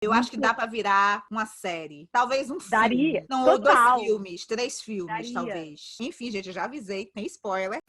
Eu acho que dá pra virar uma série. Talvez um filme. Daria. Não, ou dois Total. filmes, 3 filmes, Daria. talvez. Enfim, gente, eu já avisei, tem spoiler.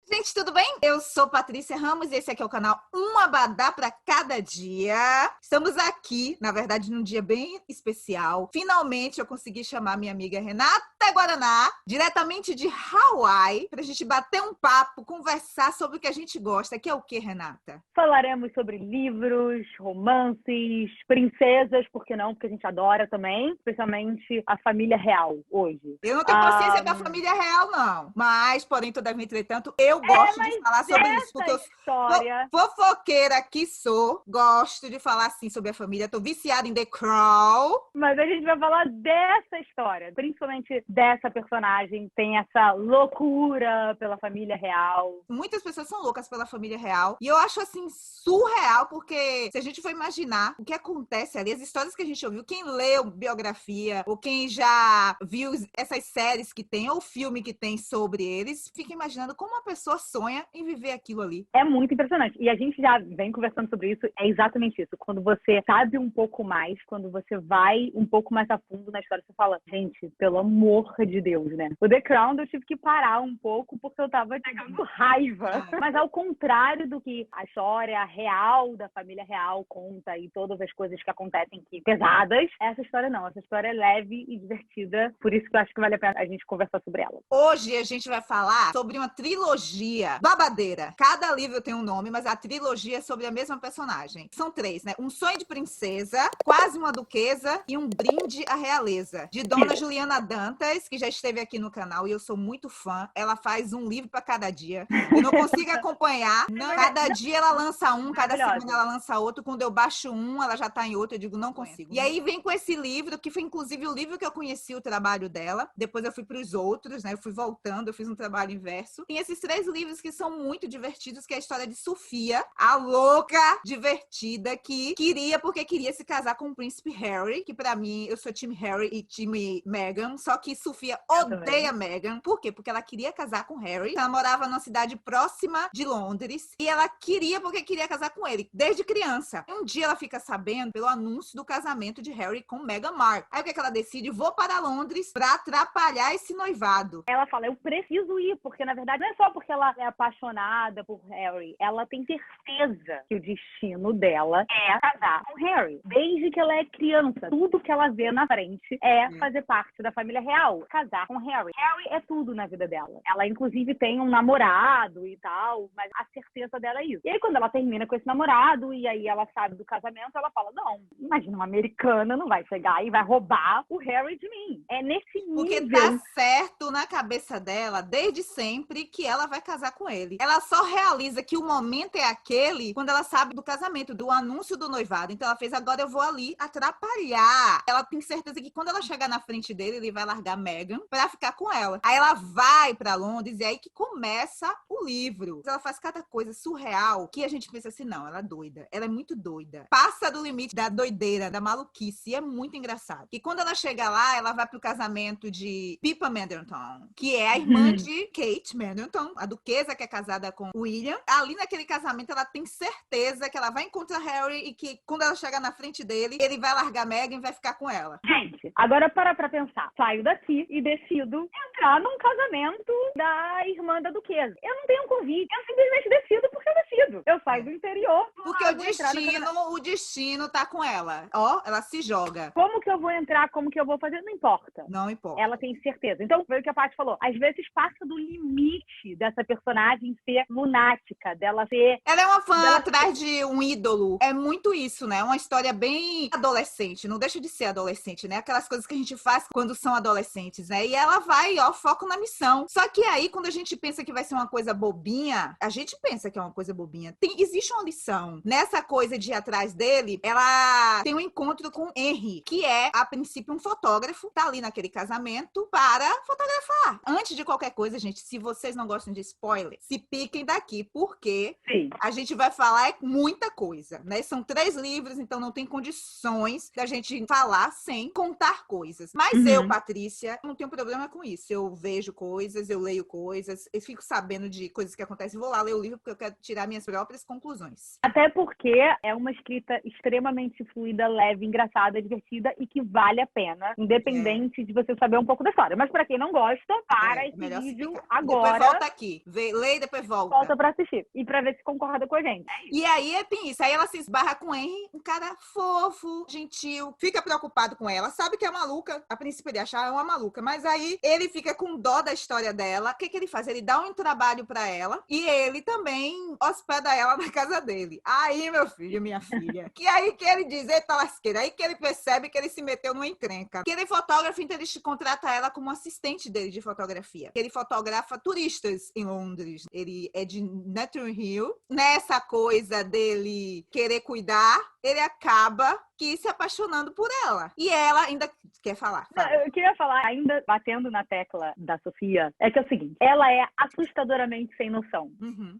Gente, tudo bem? Eu sou Patrícia Ramos e esse aqui é o canal Um Abadá para Cada Dia. Estamos aqui, na verdade, num dia bem especial. Finalmente eu consegui chamar minha amiga Renata Guaraná, diretamente de Hawaii, para a gente bater um papo, conversar sobre o que a gente gosta. Que é o que, Renata? Falaremos sobre livros, romances, princesas, por que não? Porque a gente adora também, especialmente a família real hoje. Eu não tenho paciência pra família real, não. Mas, porém, todavia, entretanto, eu gosto de falar sobre isso. Porque eu história... fofoqueira que sou, gosto de falar, assim, sobre a família. Tô viciada em The Crown. Mas a gente vai falar dessa história, principalmente dessa personagem. Tem essa loucura pela família real. Muitas pessoas são loucas pela família real. E eu acho, assim, surreal, porque se a gente for imaginar o que acontece ali, as histórias que a gente ouviu, quem leu biografia, ou quem já viu essas séries que tem, ou filme que tem sobre eles, fica imaginando como uma pessoa sonha em viver aquilo ali. É muito impressionante. E a gente já vem conversando sobre isso, é exatamente isso. Quando você sabe um pouco mais, quando você vai um pouco mais a fundo na história, você fala, gente, pelo amor de Deus, né? O The Crown eu tive que parar um pouco porque eu tava pegando raiva. Mas ao contrário do que a história real da família real conta e todas as coisas que acontecem aqui pesadas, essa história não. Essa história é leve e divertida. Por isso que eu acho que vale a pena a gente conversar sobre ela. Hoje a gente vai falar sobre uma trilogia babadeira. Cada livro tem um nome, mas a trilogia é sobre a mesma personagem. São 3, né? Um Sonho de Princesa, Quase uma Duquesa e Um Brinde à Realeza, de Dona Juliana Dantas, que já esteve aqui no canal e eu sou muito fã. Ela faz um livro para cada dia. Eu não consigo acompanhar. Cada dia ela lança um, cada semana ela lança outro. Quando eu baixo um, ela já tá em outro. Eu digo, não consigo. E aí vem com esse livro, que foi inclusive o livro que eu conheci o trabalho dela. Depois eu fui para os outros, né? Eu fui voltando, eu fiz um trabalho inverso. Tem esses 3 livros que são muito divertidos, que é a história de Sofia, a louca divertida que queria se casar com o príncipe Harry, que pra mim, eu sou time Harry e time Meghan, só que Sofia odeia Meghan. Por quê? Porque ela queria casar com Harry, ela morava numa cidade próxima de Londres, e ela queria casar com ele, desde criança. E um dia ela fica sabendo pelo anúncio do casamento de Harry com Meghan Markle. Aí o que é que ela decide? Vou para Londres pra atrapalhar esse noivado. Ela fala, eu preciso ir, porque na verdade não é só porque ela é apaixonada por Harry, ela tem certeza que o destino dela é casar com Harry. Desde que ela é criança, tudo que ela vê na frente é fazer parte da família real, casar com Harry. Harry é tudo na vida dela. Ela inclusive tem um namorado e tal, mas a certeza dela é isso. E aí quando ela termina com esse namorado e aí ela sabe do casamento, ela fala, não, imagina, uma americana não vai chegar e vai roubar o Harry de mim. É nesse nível. Porque tá certo na cabeça dela, desde sempre, que ela vai casar com ele. Ela só realiza que o momento é aquele quando ela sabe do casamento, do anúncio do noivado. Então ela fez, agora eu vou ali atrapalhar. Ela tem certeza que quando ela chegar na frente dele, ele vai largar Meghan pra ficar com ela. Aí ela vai pra Londres e é aí que começa o livro. Ela faz cada coisa surreal que a gente pensa assim, não, ela é doida. Ela é muito doida. Passa do limite da doideira, da maluquice. E é muito engraçado. E quando ela chega lá, ela vai pro casamento de Pippa Middleton, que é a irmã de Kate Middleton, a duquesa que é casada com William. Ali naquele casamento, ela tem certeza que ela vai encontrar Harry e que quando ela chegar na frente dele, ele vai largar Meghan e vai ficar com ela. Gente, agora para pra pensar. Saio daqui e decido entrar num casamento da irmã da duquesa. Eu não tenho um convite. Eu simplesmente decido porque eu decido. Eu saio do interior. Porque o destino tá com ela. Ó, ela se joga. Como que eu vou entrar? Como que eu vou fazer? Não importa. Não importa. Ela tem certeza. Então, foi o que a Paty falou. Às vezes passa do limite dessa personagem ser lunática, dela ser... Ela é uma fã atrás de um ídolo. É muito isso, né? Uma história bem adolescente. Não deixa de ser adolescente, né? Aquelas coisas que a gente faz quando são adolescentes, né? E ela vai, foco na missão. Só que aí, quando a gente pensa que vai ser uma coisa bobinha, a gente pensa que é uma coisa bobinha. bobinha. Existe uma lição. Nessa coisa de ir atrás dele, ela tem um encontro com Henry, que é, a princípio, um fotógrafo, tá ali naquele casamento para fotografar. Antes de qualquer coisa, gente, se vocês não gostam de spoiler, se piquem daqui, porque Sim. a gente vai falar muita coisa, né? São 3 livros, então não tem condições da gente falar sem contar coisas. Mas eu, Patrícia, não tenho problema com isso. Eu vejo coisas, eu leio coisas, eu fico sabendo de coisas que acontecem, vou lá ler o livro porque eu quero tirar minhas próprias conclusões. Até porque é uma escrita extremamente fluida, leve, engraçada, divertida e que vale a pena, independente de você saber um pouco da história. Mas pra quem não gosta, para esse vídeo agora. Depois volta aqui, lê e depois volta. Volta pra assistir e pra ver se concorda com a gente. E aí tem isso. Aí ela se esbarra com o Henry, um cara fofo, gentil, fica preocupado com ela, sabe que é maluca. A princípio ele acha uma maluca, mas aí ele fica com dó da história dela. O que ele faz? Ele dá um trabalho pra ela e ele também hospeda ela na casa dele. Aí, meu filho, minha filha, que aí que ele diz, eita lasqueira, aí que ele percebe que ele se meteu numa encrenca. Que ele é fotógrafo, então ele contrata ela como assistente dele de fotografia. Ele fotografa turistas em Londres. Ele é de Notting Hill. Nessa coisa dele querer cuidar, ele acaba se apaixonando por ela. E ela ainda quer falar. Não, eu queria falar, ainda batendo na tecla da Sofia, é que é o seguinte, ela é assustadoramente sem noção.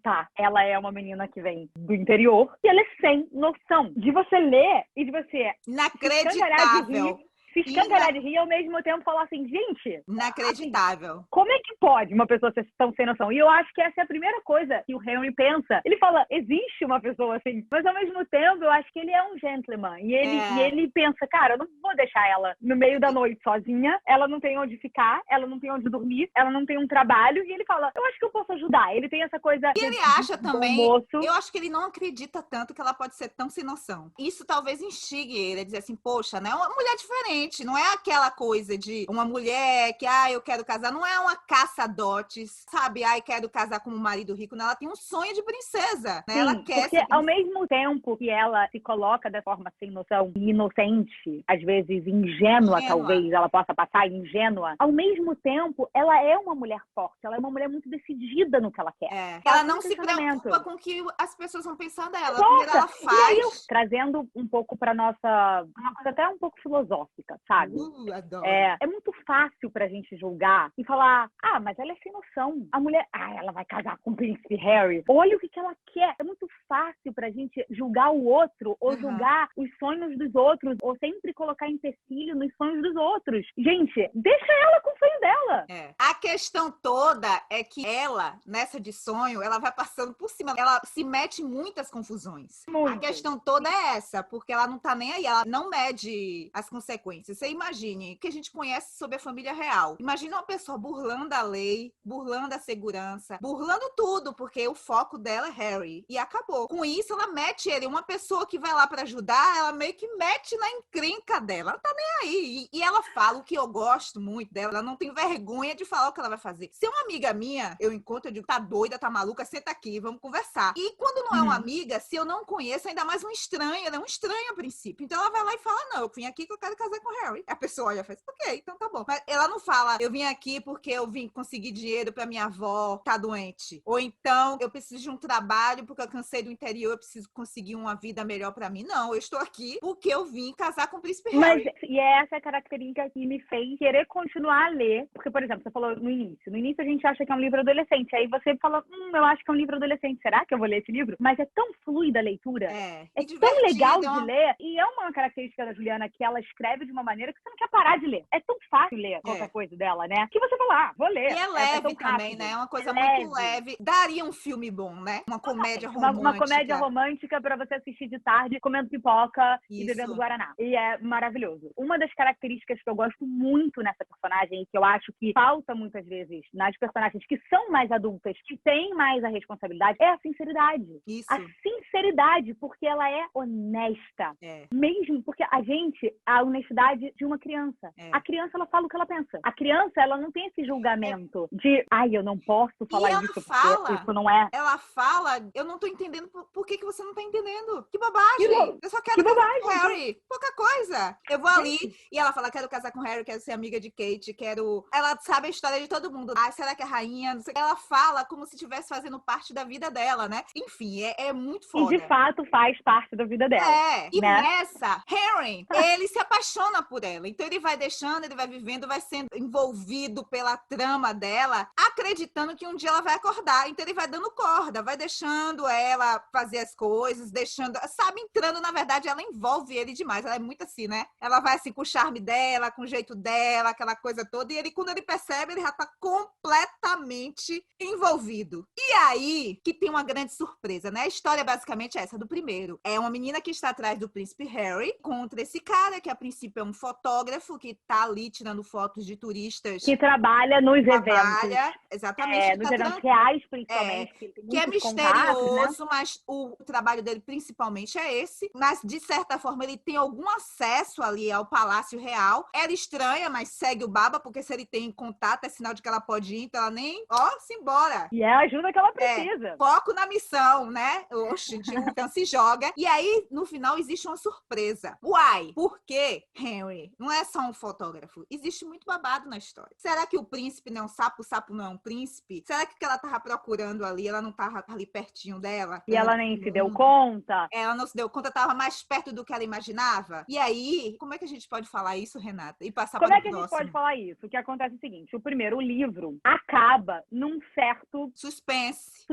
Tá, ela é uma menina que vem do interior e ela é sem noção. De você ler e de você... Inacreditável. Se escangalhar de rir e ao mesmo tempo falar assim, gente... Inacreditável. Assim, como é que pode uma pessoa ser tão sem noção? E eu acho que essa é a primeira coisa que o Henry pensa. Ele fala, existe uma pessoa assim. Mas ao mesmo tempo, eu acho que ele é um gentleman. E ele pensa, cara, eu não vou deixar ela no meio da noite sozinha. Ela não tem onde ficar, ela não tem onde dormir, ela não tem um trabalho. E ele fala, eu acho que eu posso ajudar. Ele tem essa coisa... E ele acha também... Eu acho que ele não acredita tanto que ela pode ser tão sem noção. Isso talvez instigue ele a dizer assim, poxa, né? Uma mulher diferente. Não é aquela coisa de uma mulher que, eu quero casar. Não é uma caça-dotes, sabe? Quero casar com um marido rico. Não, ela tem um sonho de princesa, né? Sim, ela quer porque ao mesmo tempo que ela se coloca de forma sem noção e inocente, às vezes ingênua, talvez ela possa passar ingênua, ao mesmo tempo, ela é uma mulher forte. Ela é uma mulher muito decidida no que ela quer. Ela não se preocupa com o que as pessoas vão pensar dela. Primeiro ela faz. E aí, trazendo um pouco pra nossa... Uma coisa até um pouco filosófica, sabe? Adoro. É muito fácil pra gente julgar e falar, mas ela é sem noção. A mulher, ela vai casar com o príncipe Harry. Olha o que ela quer. É muito fácil pra gente julgar o outro ou julgar os sonhos dos outros ou sempre colocar empecilho nos sonhos dos outros. Gente, deixa ela com o sonho dela. A questão toda é que ela, nessa de sonho, ela vai passando por cima. Ela se mete em muitas confusões. A questão toda é essa, porque ela não tá nem aí. Ela não mede as consequências. Você imagine o que a gente conhece sobre a família real. Imagina uma pessoa burlando a lei, burlando a segurança, burlando tudo, porque o foco dela é Harry. E acabou. Com isso, ela mete ele. Uma pessoa que vai lá pra ajudar, ela meio que mete na encrenca dela. Ela não tá nem aí. E ela fala o que eu gosto muito dela. Ela não tem vergonha de falar o que ela vai fazer. Se é uma amiga minha, eu encontro, eu digo, tá doida, tá maluca, senta aqui, vamos conversar. E quando não é uma amiga, se eu não conheço, ainda mais um estranho, ela é um estranho a princípio. Então ela vai lá e fala, não, eu vim aqui que eu quero casar com o Harry. A pessoa olha e faz, ok, então tá bom. Mas ela não fala, eu vim aqui porque eu vim conseguir dinheiro pra minha avó tá doente. Ou então, eu preciso de um trabalho porque eu cansei do interior, eu preciso conseguir uma vida melhor pra mim. Não, eu estou aqui porque eu vim casar com o príncipe Harry. E essa é a característica que me fez querer continuar a ler. Porque, por exemplo, você falou no início. No início a gente acha que é um livro adolescente. Aí você falou, eu acho que é um livro adolescente. Será que eu vou ler esse livro? Mas é tão fluida a leitura. É tão legal de ler. E é uma característica da Juliana que ela escreve de uma maneira que você não quer parar de ler. É tão fácil ler qualquer coisa dela, né? Que você fala, vou ler. E é leve também, né? É uma coisa muito leve. Daria um filme bom, né? Uma comédia romântica. Uma comédia romântica pra você assistir de tarde, comendo pipoca e bebendo guaraná. E é maravilhoso. Uma das características que eu gosto muito nessa personagem e que eu acho que falta muitas vezes nas personagens que são mais adultas, que têm mais a responsabilidade, é a sinceridade. Isso. A sinceridade, porque ela é honesta. Mesmo porque a honestidade liberdade de uma criança. A criança, ela fala o que ela pensa. A criança, ela não tem esse julgamento de, eu não posso falar isso porque isso não é. Ela fala, eu não tô entendendo por que você não tá entendendo. Que bobagem! Eu só quero casar com o Harry. Pouca coisa. Eu vou ali e ela fala, quero casar com o Harry, quero ser amiga de Kate, quero... Ela sabe a história de todo mundo. Será que é rainha? Não sei. Ela fala como se estivesse fazendo parte da vida dela, né? Enfim, é muito foda. E de fato faz parte da vida dela. E nessa, Harry, ele se apaixona por ela. Então ele vai deixando, ele vai vivendo, vai sendo envolvido pela trama dela, acreditando que um dia ela vai acordar. Então ele vai dando corda, vai deixando ela fazer as coisas, deixando, sabe, entrando, na verdade, ela envolve ele demais. Ela é muito assim, né? Ela vai assim com o charme dela, com o jeito dela, aquela coisa toda. E ele, quando ele percebe, ele já tá completamente envolvido. E aí que tem uma grande surpresa, né? A história basicamente é essa do primeiro. É uma menina que está atrás do príncipe Harry contra esse cara, que a princípio é um fotógrafo que tá ali tirando fotos de turistas. Que trabalha nos eventos. Exatamente. Nos eventos reais, principalmente. Que é misterioso, mas o trabalho dele principalmente é esse. Mas, de certa forma, ele tem algum acesso ali ao Palácio Real. Ela estranha, mas segue o baba, porque se ele tem contato, é sinal de que ela pode ir, então ela nem, simbora. E é a ajuda que ela precisa. Foco na missão, né? Oxe, então se joga. E aí, no final, existe uma surpresa. Uai, por que Henry não é só um fotógrafo? Existe muito babado na história. Será que o príncipe não é um sapo, o sapo não é um príncipe? Será que o que ela tava procurando ali, ela não tava ali pertinho dela? E ela nem se deu conta? Ela não se deu conta, tava mais perto do que ela imaginava? E aí, como é que a gente pode falar isso, Renata? E passar para o próximo? Como é que a gente pode falar isso? O que acontece é o seguinte, o primeiro livro acaba num certo suspense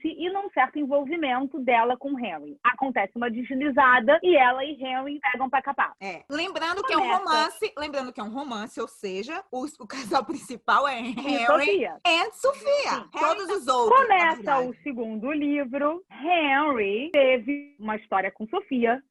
e num certo envolvimento dela com Harry. Acontece uma deslizada e ela e Harry pegam pra capar. Lembrando que é um romance, ou seja, o casal principal é Harry e Sofia. Todos os outros. Começa o segundo livro, Harry teve uma história com Sofia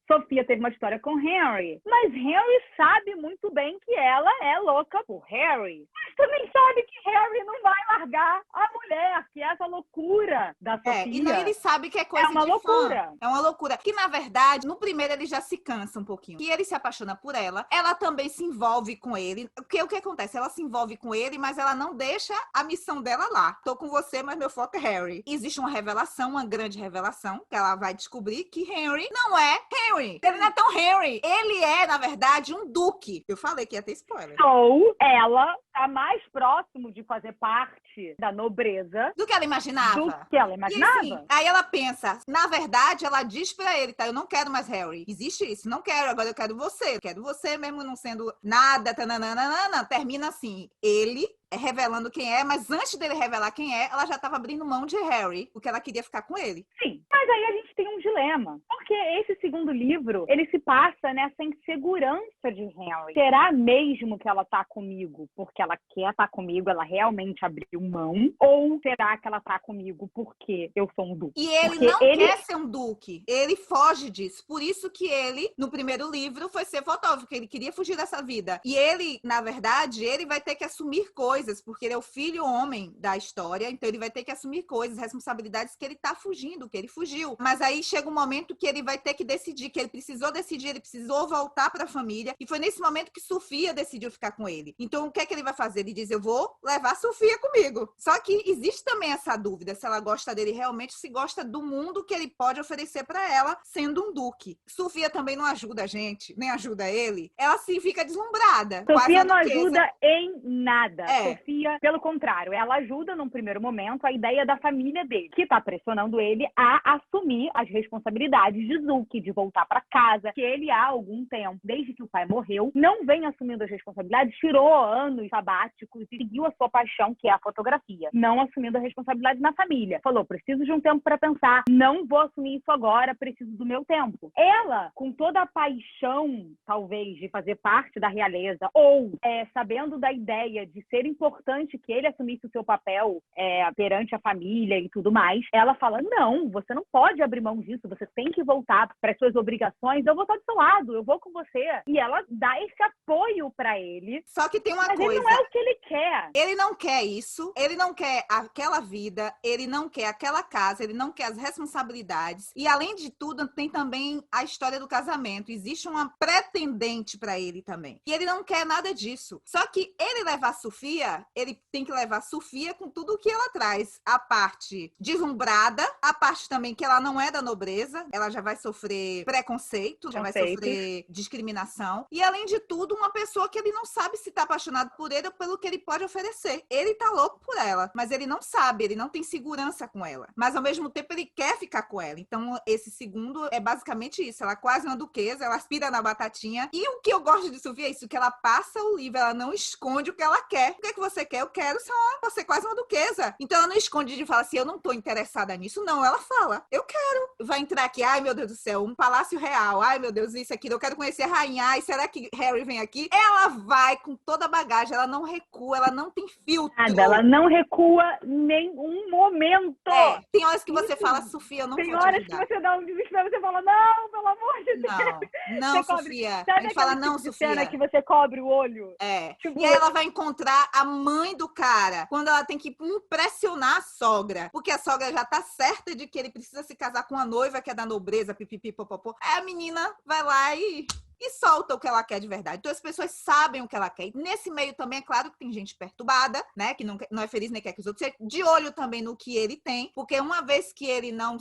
teve uma história com Harry. Mas Harry sabe muito bem que ela é louca por Harry. Mas também sabe que Harry não vai largar a mulher, que é essa loucura da Sofia. E não, ele sabe que é coisa uma de loucura. fã. É uma loucura. Que, na verdade, no primeiro ele já se cansa um pouquinho. Que ele se apaixona por ela. Ela também se envolve com ele. Porque o que acontece? Ela se envolve com ele, mas ela não deixa a missão dela lá. Tô com você, mas meu foco é Harry. Existe uma revelação, uma grande revelação, que ela vai descobrir que Henry não é Harry. Ele não é tão Harry. Ele é, na verdade, um duque. Eu falei que ia ter spoiler. Ou ela tá mais próximo de fazer parte da nobreza do que ela imaginava. E, assim, aí ela pensa, na verdade, ela diz pra ele, tá? Eu não quero mais Harry. Existe isso? Não quero, agora eu quero você. Eu quero você mesmo não sendo nada. Tananana. Termina assim. Ele revelando quem é, mas antes dele revelar quem é, ela já estava abrindo mão de Harry, porque ela queria ficar com ele. Sim, mas aí a gente tem um dilema, porque esse segundo livro, ele se passa nessa insegurança de Harry. Será mesmo que ela tá comigo porque ela quer estar comigo, ela realmente abriu mão? Ou será que ela tá comigo porque eu sou um duque? E ele porque não quer ser um duque, ele foge disso. Por isso que ele, no primeiro livro, foi ser fotógrafo, porque ele queria fugir dessa vida. E ele, na verdade, ele vai ter que assumir coisas, porque ele é o filho homem da história, então ele vai ter que assumir coisas, responsabilidades que ele tá fugindo, que ele fugiu. Mas aí chega um momento que ele vai ter que decidir, que ele precisou voltar para a família, e foi nesse momento que Sofia decidiu ficar com ele. Então o que é que ele vai fazer? Ele diz, eu vou levar Sofia comigo. Só que existe também essa dúvida, se ela gosta dele realmente, se gosta do mundo que ele pode oferecer para ela, sendo um duque. Sofia também não ajuda a gente, nem ajuda ele. Ela se fica deslumbrada. Sofia não ajuda em nada. Sofia, pelo contrário, ela ajuda num primeiro momento a ideia da família dele, que tá pressionando ele a assumir as responsabilidades de Zuki, de voltar para casa, que ele há algum tempo, desde que o pai morreu, não vem assumindo as responsabilidades, tirou anos sabáticos e seguiu a sua paixão, que é a fotografia, não assumindo a responsabilidade na família. Falou, preciso de um tempo para pensar, não vou assumir isso agora, preciso do meu tempo. Ela, com toda a paixão, talvez, de fazer parte da realeza, ou sabendo da ideia de ser importante que ele assumisse o seu papel perante a família e tudo mais, ela fala, não, você não pode abrir mão disso, você tem que voltar voltar para as suas obrigações, eu vou estar do seu lado, eu vou com você. E ela dá esse apoio para ele. Só que tem uma Mas coisa. ele não é o que ele quer. Ele não quer isso, ele não quer aquela vida, ele não quer aquela casa, ele não quer as responsabilidades. E além de tudo, tem também a história do casamento. Existe uma pretendente para ele também. E ele não quer nada disso. Só que ele levar a Sofia, ele tem que levar a Sofia com tudo o que ela traz. A parte deslumbrada, a parte também que ela não é da nobreza, ela já vai sofrer preconceito, já vai sofrer discriminação. E além de tudo, uma pessoa que ele não sabe se tá apaixonado por ele ou pelo que ele pode oferecer. Ele tá louco por ela, mas ele não sabe, ele não tem segurança com ela. Mas ao mesmo tempo ele quer ficar com ela. Então esse segundo é basicamente isso. Ela é quase uma duquesa, ela aspira na batatinha. E o que eu gosto de Sofia é isso, que ela passa o livro, ela não esconde o que ela quer. O que é que você quer? Eu quero ser quase uma duquesa. Então ela não esconde de falar assim, eu não tô interessada nisso. Não, ela fala, eu quero. Vai entrar aqui, ai meu Deus do céu, um palácio real. Ai meu Deus, isso aqui, eu quero conhecer a rainha. Ai, será que Harry vem aqui? Ela vai com toda a bagagem, ela não recua, ela não tem filtro. Nada, ela não recua nem um momento. Tem horas que você fala, Sofia, eu não vou te ajudar. Tem horas que você dá um desespero, você fala, não, pelo amor de Deus. Não, Sofia. A gente fala, não, Sofia. Cena que você cobre o olho. Tipo, e aí ela vai encontrar a mãe do cara, quando ela tem que impressionar a sogra, porque a sogra já tá certa de que ele precisa se casar com a noiva que é da nobreza, pipipi, popopô. Aí a menina vai lá e solta o que ela quer de verdade. Então as pessoas sabem o que ela quer. E nesse meio também é claro que tem gente perturbada, né? Que não é feliz nem quer que os outros sejam. De olho também no que ele tem, porque uma vez que ele não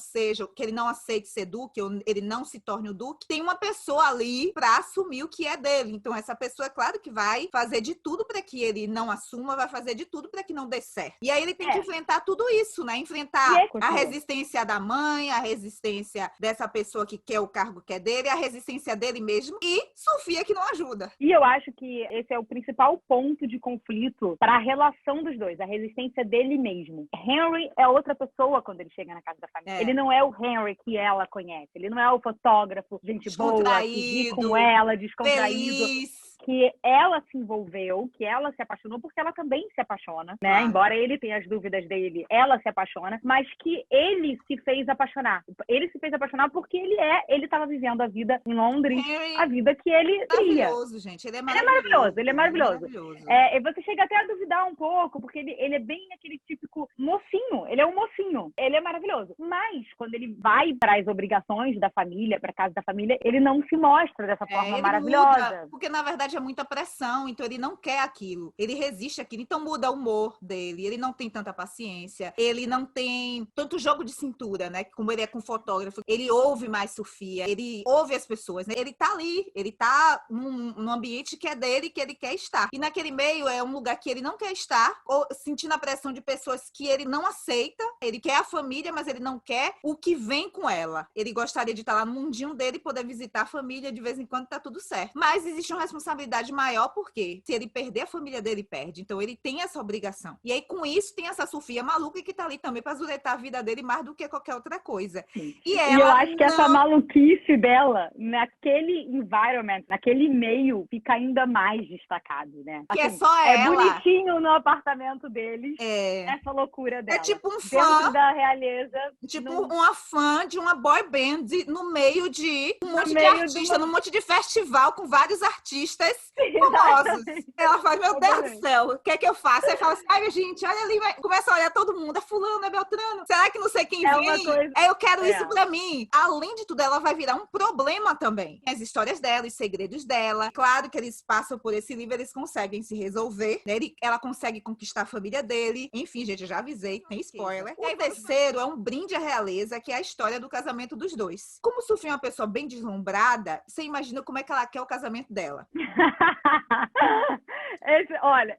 aceite ser duque, ou ele não se torne o duque, tem uma pessoa ali para assumir o que é dele. Então essa pessoa, é claro que vai fazer de tudo para que ele não assuma, vai fazer de tudo para que não dê certo. E aí ele tem que enfrentar tudo isso, né? Enfrentar a resistência da mãe, a resistência dessa pessoa que quer o cargo que é dele, a resistência dele mesmo e Sofia que não ajuda. E eu acho que esse é o principal ponto de conflito para a relação dos dois, a resistência dele mesmo. Henry é outra pessoa quando ele chega na casa da família. Ele não é o Henry que ela conhece. Ele não é o fotógrafo, gente boa, que ri com ela, descontraído. Feliz. Que ela se envolveu, que ela se apaixonou, porque ela também se apaixona, né? Embora ele tenha as dúvidas dele, ela se apaixona, mas que ele se fez apaixonar. Ele se fez apaixonar porque ele estava vivendo a vida em Londres, a vida que ele queria. Maravilhoso, gente. Ele é maravilhoso. Ele é maravilhoso. E você chega até a duvidar um pouco, porque ele é bem aquele típico mocinho. Ele é um mocinho. Ele é maravilhoso. Mas, quando ele vai para as obrigações da família, para casa da família, ele não se mostra dessa forma maravilhosa. Muda, porque, na verdade, é muita pressão. Então, ele não quer aquilo. Ele resiste àquilo. Então, muda o humor dele. Ele não tem tanta paciência. Ele não tem tanto jogo de cintura, né? Como ele é com fotógrafo. Ele ouve mais Sofia. Ele ouve as pessoas, né? Ele tá ali. Ele tá num ambiente que é dele, que ele quer estar. E naquele meio é um lugar que ele não quer estar, ou sentindo a pressão de pessoas que ele não aceita. Ele quer a família, mas ele não quer o que vem com ela. Ele gostaria de estar lá no mundinho dele e poder visitar a família de vez em quando, tá tudo certo. Mas existe uma responsabilidade maior, porque se ele perder a família dele, perde. Então ele tem essa obrigação. E aí, com isso, tem essa Sofia maluca que tá ali também pra zuretar a vida dele mais do que qualquer outra coisa. E eu acho que essa maluquice dela, naquele environment, naquele meio, fica ainda mais destacado, né? Que assim, é só ela. É bonitinho no apartamento deles. Essa loucura dela. É tipo um fã. Dentro da realeza. Tipo uma fã de uma boy band no meio de um monte de artista, num monte de festival com vários artistas famosos. Ela fala, meu Deus do céu, o que é que eu faço? Aí fala assim, ai, gente, olha ali, começa a olhar todo mundo, é fulano, é Beltrano, será que não sei quem vem? Eu quero isso pra mim. Além de tudo, ela vai virar um problema também. As histórias dela, os segredos dela. Claro que eles passam por esse livro, eles conseguem se resolver, né? Ela consegue conquistar a família dele. Enfim, gente, eu já avisei, tem spoiler. O terceiro é um brinde à realeza, que é a história do casamento dos dois. Como Sofia é uma pessoa bem deslumbrada, você imagina como é que ela quer o casamento dela.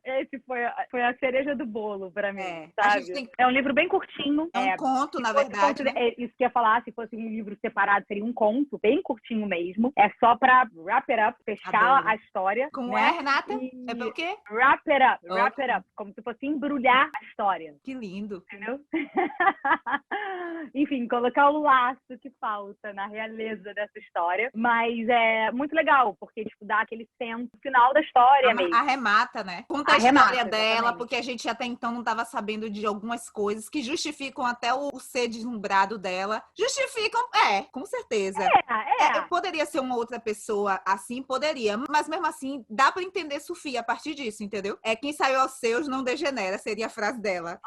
Esse foi a cereja do bolo pra mim, sabe? É um livro bem curtinho. É um conto, na verdade. Isso que eu ia falar, se fosse um livro separado, seria um conto, bem curtinho mesmo. É só pra wrap it up, fechar a história. Como é, Renata? É pra o quê? Wrap it up. Como se fosse embrulhar a história. Que lindo. Entendeu? Enfim, colocar o laço que falta na realeza dessa história. Mas é muito legal, porque, tipo, dá aquele suspense, o final da história mesmo. Arremata, né? Conta a Arremata, história dela, exatamente. porque a gente até então não estava sabendo de algumas coisas que justificam até o ser deslumbrado dela. Justificam, com certeza. Poderia ser uma outra pessoa assim, poderia, mas mesmo assim dá pra entender Sofia a partir disso, entendeu? Quem saiu aos seus não degenera, seria a frase dela.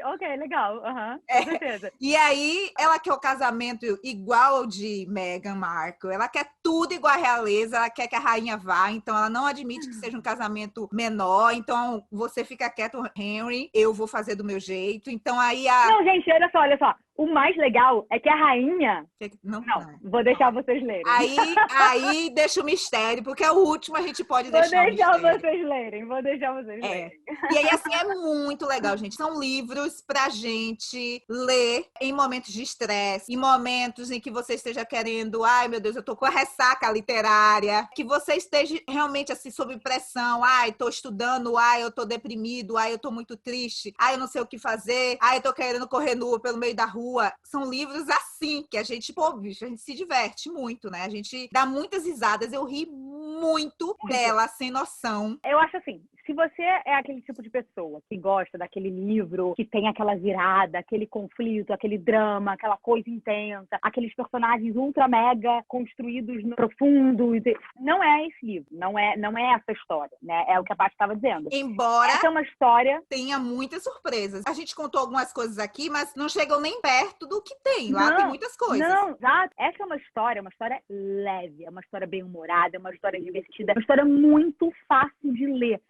Ok, legal. Com certeza. E aí, ela quer o casamento igual ao de Meghan Markle, ela quer tudo igual à realeza, ela quer que a rainha vá, então ela não admite que seja um casamento menor, então você fica quieto, Henry, eu vou fazer do meu jeito, então aí Não, gente, olha só. O mais legal é que a rainha... Não, vou deixar vocês lerem. Aí deixa o mistério, porque é o último, a gente pode deixar o mistério. Vou deixar vocês lerem. E aí, assim, é muito legal, gente. São livros pra gente ler em momentos de estresse, em momentos em que você esteja querendo, ai, meu Deus, eu tô com a ressaca literária, que você esteja realmente, assim, sob pressão, ai, tô estudando, ai, eu tô deprimido, ai, eu tô muito triste, ai, eu não sei o que fazer, ai, eu tô querendo correr nua pelo meio da rua. São livros assim, que a gente, bicho, a gente se diverte muito, né? A gente dá muitas risadas, eu ri muito dela, sem noção. Eu acho assim, se você é aquele tipo de pessoa que gosta daquele livro, que tem aquela virada, aquele conflito, aquele drama, aquela coisa intensa, aqueles personagens ultra mega construídos no profundo, não é esse livro, não é essa história, né? É o que a Paty estava dizendo. Embora essa é uma história tenha muitas surpresas. A gente contou algumas coisas aqui, mas não chegam nem perto do que tem. Lá tem muitas coisas. Não, exato. Essa é uma história leve, é uma história bem humorada, é uma história divertida, é uma história muito fácil de ler.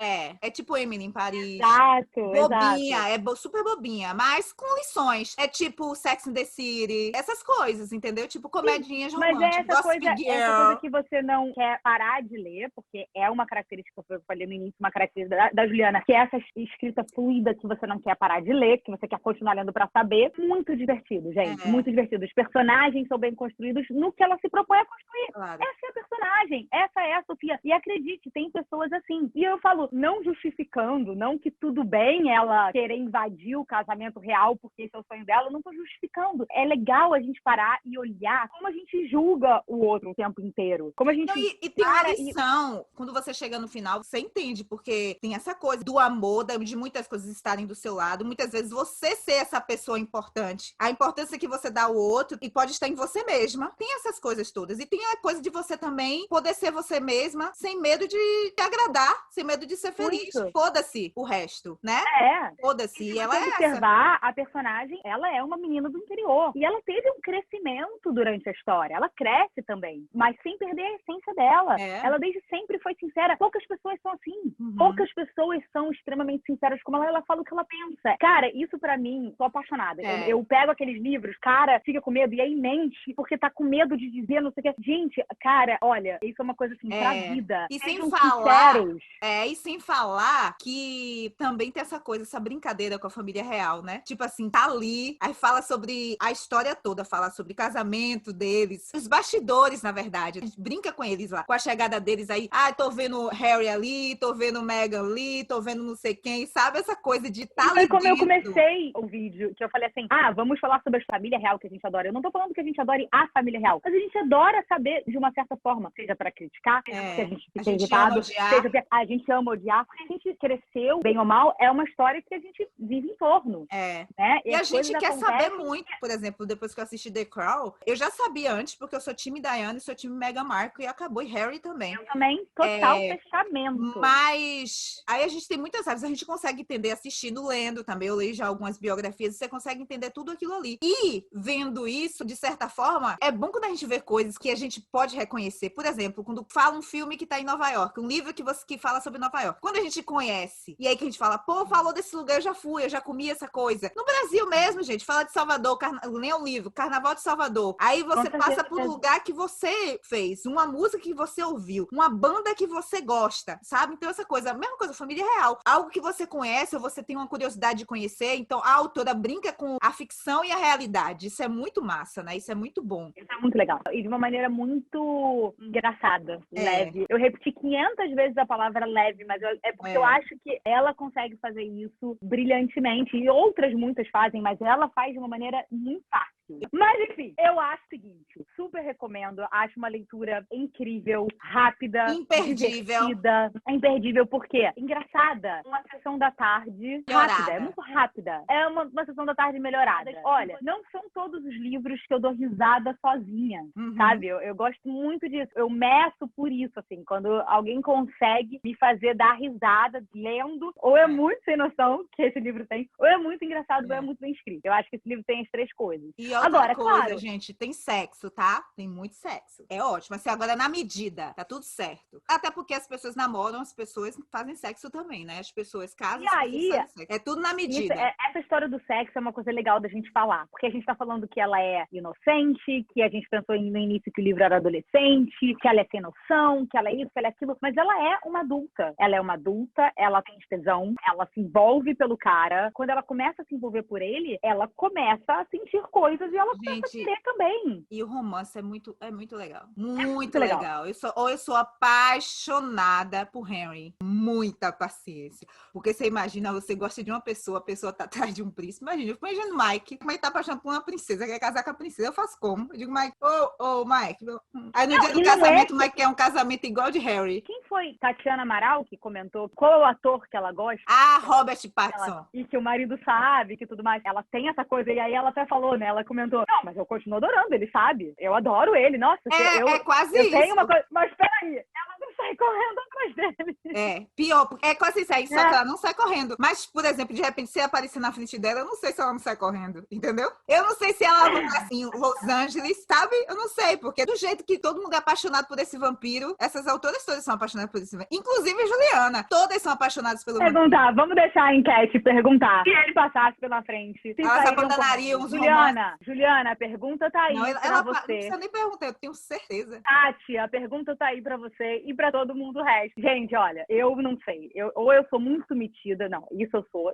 É tipo Emily em Paris. Exato, bobinha, super bobinha, mas com lições. É tipo Sex and the City, essas coisas, entendeu? Tipo comedinhas românticas. Mas é essa coisa que você não quer parar de ler, porque é uma característica que eu falei no início, uma característica da Juliana, que é essa escrita fluida que você não quer parar de ler, que você quer continuar lendo pra saber. Muito divertido, gente. Muito divertido. Os personagens são bem construídos no que ela se propõe a construir. Claro. Essa é a personagem, essa é a Sofia. E acredite, tem pessoas assim. E eu falo, não justificando, não que tudo bem ela querer invadir o casamento real porque esse é o sonho dela, eu não tô justificando. É legal a gente parar e olhar como a gente julga o outro o tempo inteiro. Como a gente e tem uma lição. Quando você chega no final, você entende, porque tem essa coisa do amor, de muitas coisas estarem do seu lado, muitas vezes você ser essa pessoa importante. A importância que você dá ao outro e pode estar em você mesma. Tem essas coisas todas. E tem a coisa de você também poder ser você mesma sem medo de agradar, sem medo de ser feliz. Foda-se o resto, né? Foda-se. E ela observar, a personagem, ela é uma menina do interior. E ela teve um crescimento durante a história. Ela cresce também, mas sem perder a essência dela. Ela desde sempre foi sincera. Poucas pessoas são assim. Poucas pessoas são extremamente sinceras como ela fala o que ela pensa. Cara, isso pra mim, tô apaixonada. Eu pego aqueles livros, cara, fica com medo e aí mente, porque tá com medo de dizer não sei o que. Gente, cara, olha, isso é uma coisa assim pra vida. E sem falar que também tem essa coisa, essa brincadeira com a família real, né? Tipo assim, tá ali, aí fala sobre a história toda, fala sobre o casamento deles, os bastidores, na verdade. A gente brinca com eles lá, com a chegada deles aí. Ah, tô vendo Harry ali, tô vendo Meghan ali, tô vendo não sei quem, sabe? Essa coisa de tá ali. Foi como eu comecei o vídeo, que eu falei assim, vamos falar sobre a família real que a gente adora. Eu não tô falando que a gente adore a família real, mas a gente adora saber de uma certa forma, seja pra criticar, seja porque a gente fica irritado, seja porque a gente ama odiar, porque a gente cresceu, bem ou mal, é uma história que a gente vive em torno. Né? E a gente quer saber muito, por exemplo, depois que eu assisti The Crown, eu já sabia antes, porque eu sou time Diana e sou time Meghan Markle, e acabou, e Harry também. Eu também, total fechamento. Mas aí a gente tem muitas áreas, a gente consegue entender assistindo, lendo também, eu leio já algumas biografias, você consegue entender tudo aquilo ali. E vendo isso, de certa forma, é bom quando a gente vê coisas que a gente pode reconhecer. Por exemplo, quando fala um filme que tá em Nova York, um livro que fala sobre Nova York. Quando a gente conhece, e aí que a gente fala, pô, falou desse lugar, eu já fui, eu já comi essa coisa. No Brasil mesmo, gente, fala de Salvador, nem o livro, Carnaval de Salvador. Aí você passa por um lugar que você fez, uma música que você ouviu, uma banda que você gosta, sabe? Então essa coisa, a mesma coisa, família real. Algo que você conhece ou você tem uma curiosidade de conhecer, então a autora brinca com a ficção e a realidade. Isso é muito massa, né? Isso é muito bom. Isso é muito legal. E de uma maneira muito engraçada, leve. Eu repeti 500 vezes a palavra leve, mas é porque eu acho que ela consegue fazer isso brilhantemente. E outras muitas fazem, mas ela faz de uma maneira muito fácil. Mas, enfim, eu acho o seguinte. super recomendo. Acho uma leitura incrível, rápida, Imperdível. divertida. É imperdível porque engraçada. Uma sessão da tarde Melhorada. rápida, é muito rápida. É uma sessão da tarde melhorada. Olha, não são todos os livros que eu dou risada sozinha, sabe? Eu gosto muito disso. Eu meço por isso, assim, quando alguém consegue me fazer dar risada lendo, ou é muito sem noção, que esse livro tem, ou é muito engraçado, ou é muito bem escrito. Eu acho que esse livro tem as três coisas. E outra Agora, coisa, claro, gente, tem sexo, tá? Tem muito sexo. É ótimo. Assim, agora na medida, tá tudo certo. Até porque as pessoas namoram, as pessoas fazem sexo também, né? As pessoas casam, E as aí, pessoas fazem sexo. É tudo na medida. essa história do sexo é uma coisa legal da gente falar. Porque a gente tá falando que ela é inocente, que a gente pensou no início que o livro era adolescente, que ela é sem noção, que ela é isso, que ela é aquilo. Mas ela é uma adulta. Ela é uma adulta, ela tem tesão, ela se envolve pelo cara. Quando ela começa a se envolver por ele, ela começa a sentir coisas e ela começa a querer também. E o romance é muito legal. Muito legal. Eu sou apaixonada por Henry. Muita paciência. Porque você imagina, você gosta de uma pessoa, a pessoa tá atrás de um príncipe. Imagina, eu fico imaginando Mike, como ele tá apaixonado por uma princesa, quer casar com a princesa. Eu faço como? Eu digo, Mike, Mike. Aí no dia do casamento, Mike quer um casamento igual de Harry. Quem foi Tatiana Amaral que comentou qual é o ator que ela gosta? Ah, Robert Pattinson. E que o marido sabe, que tudo mais. Ela tem essa coisa, e aí ela até falou, né? Ela comentou, não, mas eu continuo adorando, ele sabe. Eu adoro ele, nossa. É quase isso. Tenho uma coisa, mas peraí, ela não sai correndo atrás dele. É, pior, porque é quase isso aí, só que ela não sai correndo. Mas, por exemplo, de repente, se aparecer na frente dela, eu não sei se ela não sai correndo, entendeu? Eu não sei se ela não tá assim, Los Angeles, sabe? Eu não sei, porque do jeito que todo mundo é apaixonado por esse vampiro, essas autoras todas são apaixonadas por esse vampiro. Inclusive a Juliana, todas são apaixonadas pelo vampiro. Vamos deixar a enquete perguntar. Se ele passasse pela frente, ela se abandanaria uns Juliana, a pergunta tá aí pra você. Não precisa nem perguntar, eu tenho certeza. Tati, a pergunta tá aí pra você e pra todo mundo o resto. Gente, olha, eu não sei. Ou eu sou muito metida, não, isso eu sou.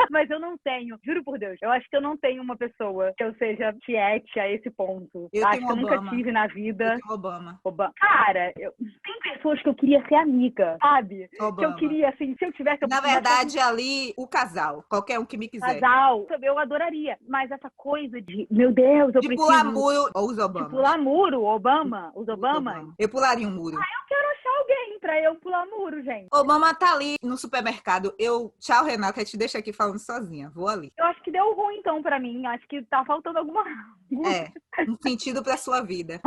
Mas eu não tenho, juro por Deus, eu acho que eu não tenho uma pessoa que eu seja tiete a esse ponto. Acho que eu nunca tive na vida. Eu tenho Obama. Cara, tem pessoas que eu queria ser amiga, sabe? Obama. Que eu queria, assim, se eu tivesse... Na verdade, ali, o casal. Qualquer um que me quiser. Casal, eu adoraria. Mas essa coisa de, meu Deus, eu preciso... pular muro, ou os Obamas. De pular muro, os Obamas. Eu pularia um muro. Eu quero achar alguém pra eu pular muro, gente. Obama tá ali no supermercado. Tchau, Renata, eu te deixo aqui falando sozinha. Vou ali. Eu acho que deu ruim, então, pra mim. Acho que tá faltando alguma... um sentido pra sua vida.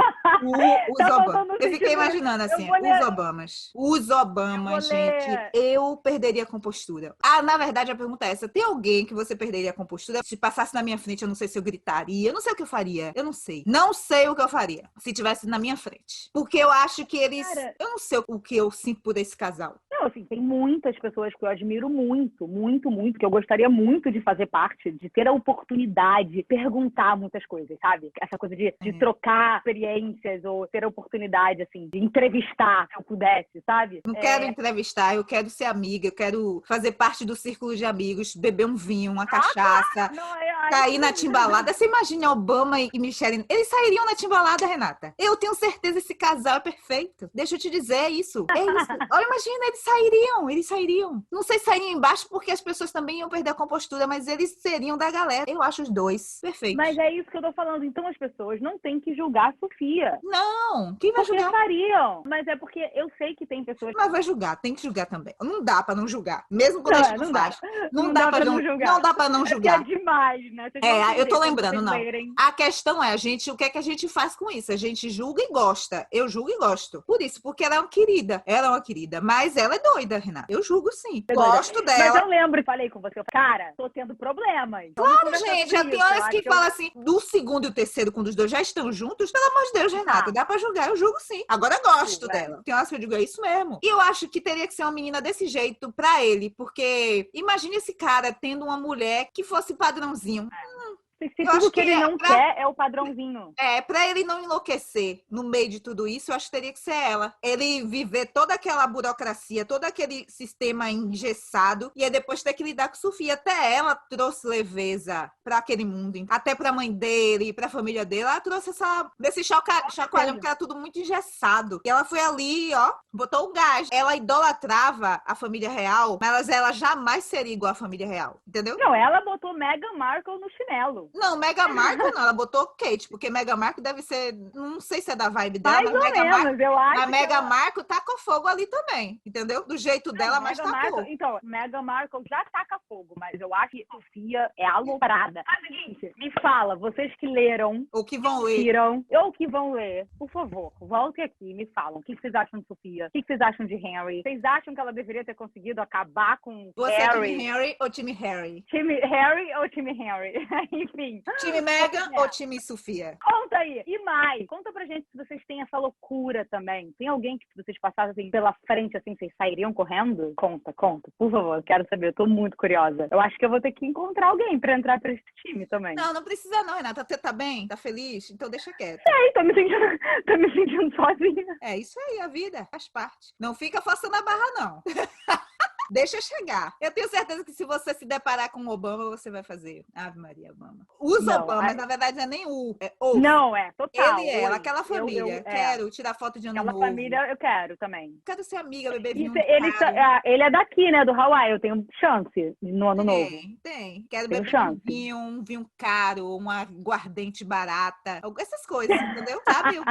Os Obamas. Eu fiquei imaginando assim, os Obamas. Os Obamas, gente, eu perderia a compostura. Na verdade, a pergunta é essa. Tem alguém que você perderia a compostura? Se passasse na minha frente, eu não sei se eu gritaria. Eu não sei o que eu faria. Eu não sei. Não sei o que eu faria se tivesse na minha frente. Porque eu acho que eles... Cara, eu não sei o que eu sinto por esse casal. Não, assim, tem muitas pessoas que eu admiro muito, muito, muito, que eu gostaria muito de fazer parte, de ter a oportunidade de perguntar muitas coisas, sabe? Essa coisa de trocar experiências ou ter a oportunidade, assim, de entrevistar, se eu pudesse, sabe? Não quero entrevistar, eu quero ser amiga, eu quero fazer parte do círculo de amigos, beber um vinho, uma cachaça, cair na timbalada. Você imagina Obama e Michelle? Eles sairiam na timbalada, Renata. Eu tenho certeza esse casal é perfeito. Deixa eu te dizer isso. É isso. Olha, imagina, eles sairiam. Não sei se sairiam embaixo porque as pessoas também iam perder a compostura, mas eles seriam da galera. Eu acho os dois perfeitos. Mas é isso que eu tô falando. Então as pessoas não têm que julgar a Sofia. Não. Quem vai julgar? Fariam. Mas é porque eu sei que tem pessoas... Mas vai julgar. Tem que julgar também. Não dá pra não julgar. Mesmo quando a gente não faz. Não dá pra não julgar. Não dá pra não julgar. É demais, né? Eu tô lembrando, não. A questão é, o que é que a gente faz com isso? A gente julga e gosta. Eu julgo e gosto. Por isso, porque ela é uma querida. Mas ela é doida, Renata. Eu julgo sim. Gosto dela. Mas eu lembro e falei com você, cara, tô tendo problemas. Claro, gente. Já tem horas que fala assim, do segundo e o terceiro, quando os dois já estão juntos, pelo amor de Deus, Renata, dá pra julgar. Eu julgo sim. Agora eu gosto dela. Tem horas que eu digo, é isso mesmo. E eu acho que teria que ser uma menina desse jeito pra ele, porque imagine esse cara tendo uma mulher que fosse padrãozinho. Se tudo que ele não quer é o padrãozinho. Pra ele não enlouquecer no meio de tudo isso, eu acho que teria que ser ela. Ele viver toda aquela burocracia, todo aquele sistema engessado, e aí depois ter que lidar com Sofia. Até ela trouxe leveza pra aquele mundo. Até pra mãe dele, pra família dele. Ela trouxe desse chacoalhão, porque era tudo muito engessado. E ela foi ali, botou o gás. Ela idolatrava a família real, mas ela jamais seria igual à família real. Entendeu? Não, ela botou botou Meghan Markle no chinelo. Não, Meghan Markle não, ela botou Kate, porque Meghan Markle deve ser, não sei se é da vibe dela, Mais mas ou Meghan menos, Markle, eu acho a que Meghan ela... Markle taca fogo ali também, entendeu? Do jeito dela, mas Meghan tacou. Markle, então, Meghan Markle já taca fogo, mas eu acho que Sofia é aloprada. Mas, seguinte, me fala, vocês que leram, O que vão ler. viram, ou que vão ler, por favor, voltem aqui e me falam. O que vocês acham de Sofia? O que vocês acham de Henry? Vocês acham que ela deveria ter conseguido acabar com Você é time Harry? Harry ou time Harry? Time Harry ou time Henry? Enfim. Time Meghan ou time Sofia? Conta aí. E mais, conta pra gente se vocês têm essa loucura também. Tem alguém que se vocês passassem pela frente, assim, vocês sairiam correndo? Conta, por favor. Quero saber. Eu tô muito curiosa. Eu acho que eu vou ter que encontrar alguém pra entrar pra esse time também. Não precisa não, Renata. Você tá bem? Tá feliz? Então deixa quieto. Tô me sentindo sozinha. É isso aí, a vida faz parte. Não fica forçando a barra, não. Deixa chegar. Eu tenho certeza que se você se deparar com o Obama, você vai fazer. Ave Maria, Obama. Os Não, Obamas, na verdade, não é nem o. É o. Não, é total. Ele e ela, Oi. aquela família. Quero tirar foto de ano Aquela novo. família eu quero também. Quero ser amiga, beber vinho. Ele é daqui, né? Do Hawaii. Eu tenho chance no ano novo. Tem. Quero Tenho beber chance. um vinho caro, uma aguardente barata. Essas coisas, entendeu? Sabe? Eu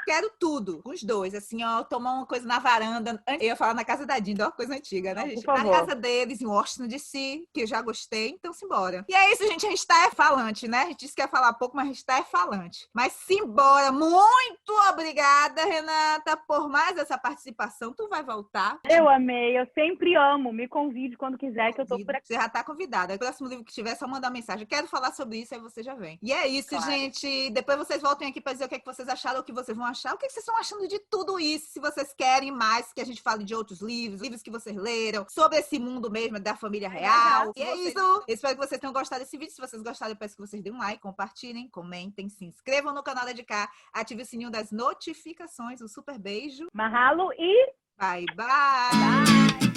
quero tudo. Os dois. Assim, ó, tomar uma coisa na varanda. Eu ia falar na casa da Dinda, ó, coisa antiga, né, Não, gente? por favor. Na casa deles, em Washington DC, que eu já gostei. Então, simbora. E é isso, gente. A gente tá falante, né? A gente disse que ia falar pouco, mas a gente tá falante. Mas simbora. Muito obrigada, Renata, por mais essa participação. Tu vai voltar? Eu amei. Eu sempre amo. Me convide quando quiser, que eu tô por aqui. Você já tá convidada. O próximo livro que tiver, é só mandar mensagem. Quero falar sobre isso, aí você já vem. E é isso, Claro. gente. Depois vocês voltem aqui pra dizer o que é que vocês acharam, o que vocês vão achar. O que vocês estão achando de tudo isso? Se vocês querem mais que a gente fale de outros livros, livros que vocês leram, sobre esse mundo mesmo da família real. E é isso. Eu espero que vocês tenham gostado desse vídeo. Se vocês gostaram, eu peço que vocês deem um like, compartilhem, comentem, se inscrevam no canal da de cá, ative o sininho das notificações. Um super beijo. Mahalo e Bye, bye. bye!